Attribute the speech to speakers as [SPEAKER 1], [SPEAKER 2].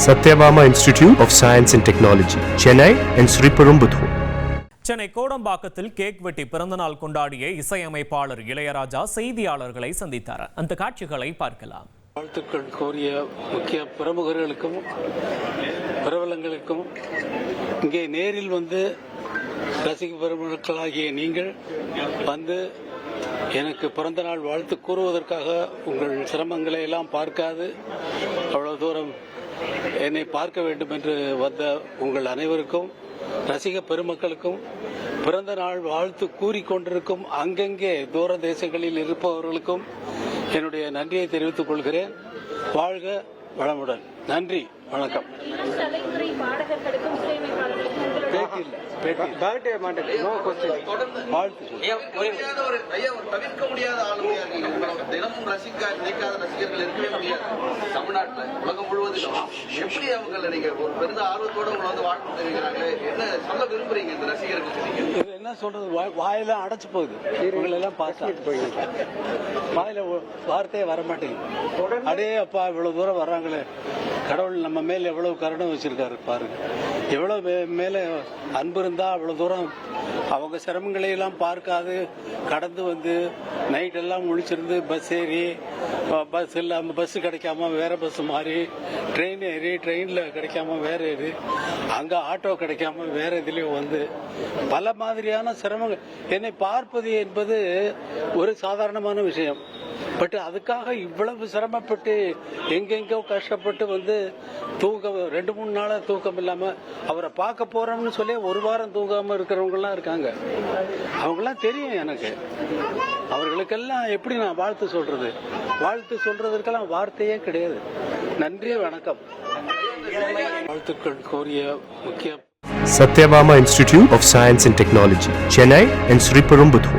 [SPEAKER 1] Satyabama Institute of Science and Technology, Chennai and Sriperumbudur.
[SPEAKER 2] Chennai கோடம்பாக்கத்தில் cake வெட்டி பிறந்தநாள் கொண்டாடிய இசையமைப்பாளர் இளையராஜா செய்தியாளர்களை சந்தித்தார். அந்த காட்சிகளை பார்க்கலாம்.
[SPEAKER 3] வாழ்த்துக்கள் கோரிய முக்கிய பிரமுகர்களுக்கும் பிரபலங்களுக்கும் இங்கே நேரில் வந்து ரசிக பெருமக்களாகிய நீங்கள் வந்து எனக்கு பிறந்தநாள் வாழ்த்து கூறுவதற்காக உங்கள் சிரமங்களை எல்லாம் பார்க்காது அவ்வளவு தூரம் என்னை பார்க்க வேண்டும் என்று வந்த உங்கள் அனைவருக்கும் ரசிக பெருமக்களுக்கும் பிறந்த நாள் வாழ்த்து கூறிக்கொண்டிருக்கும் அங்கங்கே தூர தேசங்களில் இருப்பவர்களுக்கும் என்னுடைய நன்றியை தெரிவித்துக் கொள்கிறேன். வாழ்க வளமுடன். நன்றி, வணக்கம்.
[SPEAKER 4] தவிர்க்க முடியாத தினமும் ரசிக்க நினைக்காத ரசிகர்கள் இருக்கவே முடியாது. தமிழ்நாட்டில் உலகம் முழுவதிலும் எப்படி அவங்களை நீங்க ஒரு பெருந்த ஆர்வத்தோட உங்களை வந்து வாழ்த்து தெரிவிக்கிறாங்க, என்ன சொல்ல விரும்புறீங்க இந்த ரசிகர்களுக்கு?
[SPEAKER 3] என்ன சொல்றது, வாயெல்லாம் அடைச்சு போகுது. இவங்களெல்லாம் பார்த்து வாயில வார்த்தையே வரமாட்டேங்குது. அடே அப்பா, இவ்வளவு தூரம் வர்றாங்களே, கடவுள் நம்ம மேல எவ்வளவு கருணை வச்சிருக்காரு பாருங்க. எவ்வளவு மேல அன்பு இருந்தா அவ்வளவு தூரம் அவங்க சிரமங்களை எல்லாம் பார்க்காது கடந்து வந்து நைட் எல்லாம் முழிச்சிருந்து பஸ் ஏறி, பஸ் இல்லாம பஸ் கிடைக்காம வேற பஸ் மாறி, ட்ரெயின் ஏறி, ட்ரெயின்ல கிடைக்காம வேற ஏறி, அங்க ஆட்டோ கிடைக்காம வேற இதுலயும் வந்து பல மாதிரியான சிரமங்கள். என்னை பார்ப்பது என்பது ஒரு சாதாரணமான விஷயம். பட் அதுக்காக இவ்வளவு சிரமப்பட்டு எங்கெங்கோ கஷ்டப்பட்டு வந்து தூக்கம் 2-3 நாளா தூக்கம் இல்லாம அவரை பார்க்க போறோம்னு சொல்லி ஒரு வாரம் தூங்காம இருக்கிறவங்க எல்லாம் இருக்காங்க. அவங்கெல்லாம் தெரியும் எனக்கு. அவர்களுக்கெல்லாம் எப்படி நான் வாழ்த்து சொல்றது? வாழ்த்து சொல்றதற்கெல்லாம் வார்த்தையே கிடையாது. நன்றி, வணக்கம். வாழ்த்துக்கள் கோரிய முக்கிய
[SPEAKER 1] Satyabama Institute of Science and Technology, Chennai and Sriperumbudur.